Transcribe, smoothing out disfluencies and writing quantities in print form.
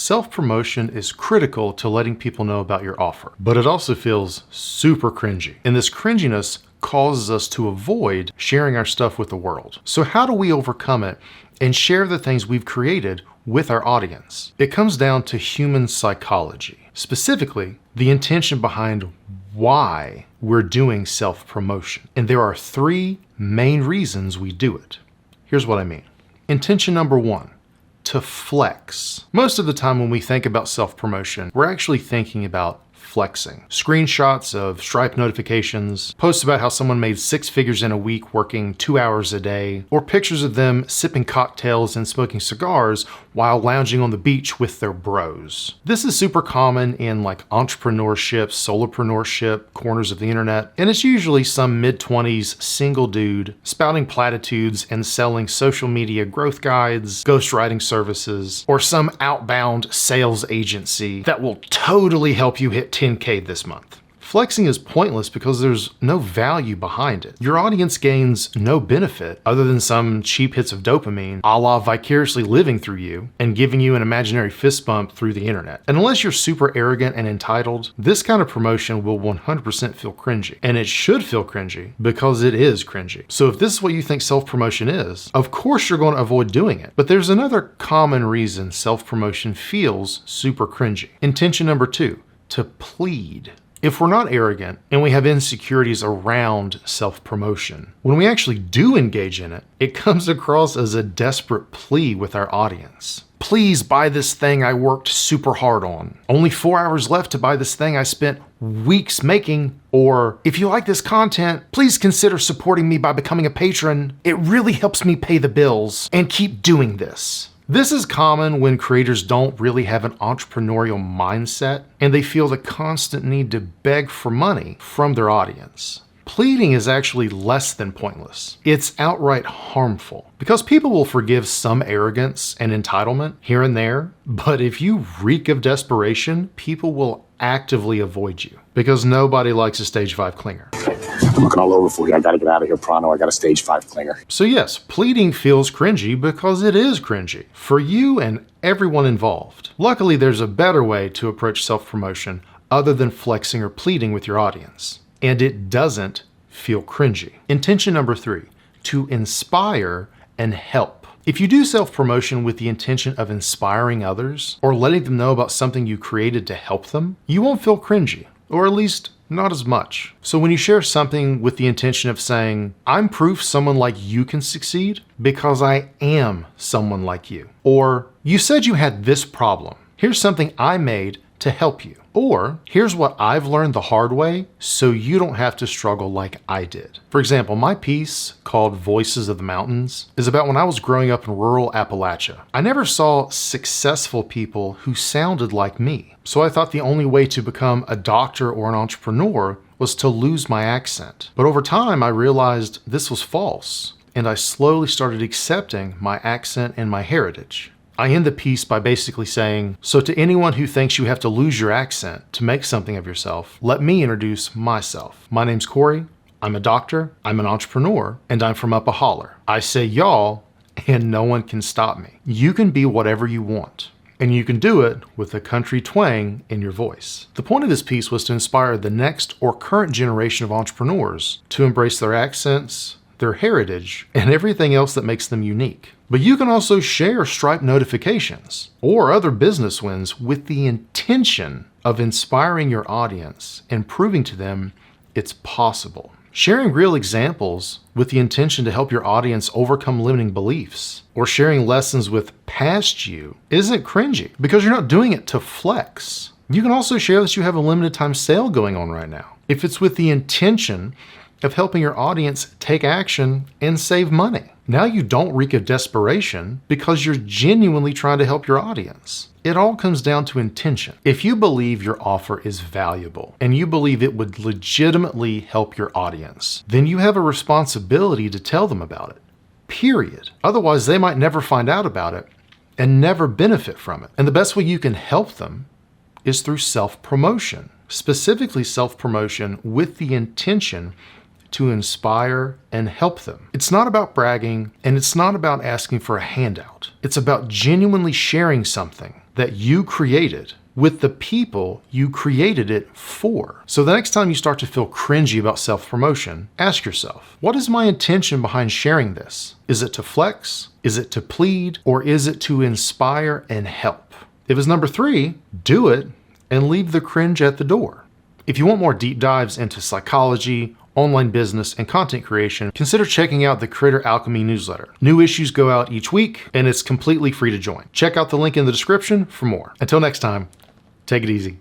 Self-promotion is critical to letting people know about your offer, but it also feels super cringy. And this cringiness causes us to avoid sharing our stuff with the world. So how do we overcome it and share the things we've created with our audience? It comes down to human psychology, specifically the intention behind why we're doing self-promotion. And there are 3 main reasons we do it. Here's what I mean. Intention number 1, to flex. Most of the time when we think about self-promotion, we're actually thinking about flexing. Screenshots of Stripe notifications, posts about how someone made 6 figures in a week working 2 hours a day, or pictures of them sipping cocktails and smoking cigars while lounging on the beach with their bros. This is super common in like entrepreneurship, solopreneurship, corners of the internet, and it's usually some mid-20s single dude spouting platitudes and selling social media growth guides, ghostwriting services, or some outbound sales agency that will totally help you hit 10K this month. Flexing is pointless because there's no value behind it. Your audience gains no benefit other than some cheap hits of dopamine, a la vicariously living through you and giving you an imaginary fist bump through the internet. And unless you're super arrogant and entitled, this kind of promotion will 100% feel cringy. And it should feel cringy because it is cringy. So if this is what you think self-promotion is, of course you're going to avoid doing it. But there's another common reason self-promotion feels super cringy. Intention number 2, to plead. If we're not arrogant and we have insecurities around self-promotion, when we actually do engage in it, it comes across as a desperate plea with our audience. Please buy this thing I worked super hard on. Only 4 hours left to buy this thing I spent weeks making. Or if you like this content, please consider supporting me by becoming a patron. It really helps me pay the bills and keep doing this. This is common when creators don't really have an entrepreneurial mindset and they feel the constant need to beg for money from their audience. Pleading is actually less than pointless. It's outright harmful because people will forgive some arrogance and entitlement here and there, but if you reek of desperation, people will actively avoid you because nobody likes a stage 5 clinger. I'm looking all over for you. I gotta get out of here pronto. I got a stage 5 clinger. So yes, pleading feels cringy because it is cringy for you and everyone involved. Luckily, there's a better way to approach self-promotion other than flexing or pleading with your audience. And it doesn't feel cringy. Intention number 3, to inspire and help. If you do self-promotion with the intention of inspiring others or letting them know about something you created to help them, you won't feel cringy, or at least not as much. So when you share something with the intention of saying, I'm proof someone like you can succeed because I am someone like you. Or, you said you had this problem. Here's something I made to help you. Or, here's what I've learned the hard way so you don't have to struggle like I did. For example, my piece called Voices of the Mountains is about when I was growing up in rural Appalachia. I never saw successful people who sounded like me. So I thought the only way to become a doctor or an entrepreneur was to lose my accent. But over time, I realized this was false, and I slowly started accepting my accent and my heritage. I end the piece by basically saying, so to anyone who thinks you have to lose your accent to make something of yourself, let me introduce myself. My name's Corey, I'm a doctor, I'm an entrepreneur, and I'm from up a holler. I say y'all, and no one can stop me. You can be whatever you want, and you can do it with a country twang in your voice. The point of this piece was to inspire the next or current generation of entrepreneurs to embrace their accents, their heritage, and everything else that makes them unique. But you can also share Stripe notifications or other business wins with the intention of inspiring your audience and proving to them it's possible. Sharing real examples with the intention to help your audience overcome limiting beliefs or sharing lessons with past you isn't cringy because you're not doing it to flex. You can also share that you have a limited time sale going on right now if it's with the intention of helping your audience take action and save money. Now you don't reek of desperation because you're genuinely trying to help your audience. It all comes down to intention. If you believe your offer is valuable and you believe it would legitimately help your audience, then you have a responsibility to tell them about it, period. Otherwise, they might never find out about it and never benefit from it. And the best way you can help them is through self-promotion, specifically self-promotion with the intention to inspire and help them. It's not about bragging and it's not about asking for a handout. It's about genuinely sharing something that you created with the people you created it for. So the next time you start to feel cringy about self-promotion, ask yourself, what is my intention behind sharing this? Is it to flex? Is it to plead? Or is it to inspire and help? If it's number 3, do it and leave the cringe at the door. If you want more deep dives into psychology, online business, and content creation, consider checking out the Creator Alchemy newsletter. New issues go out each week, and it's completely free to join. Check out the link in the description for more. Until next time, take it easy.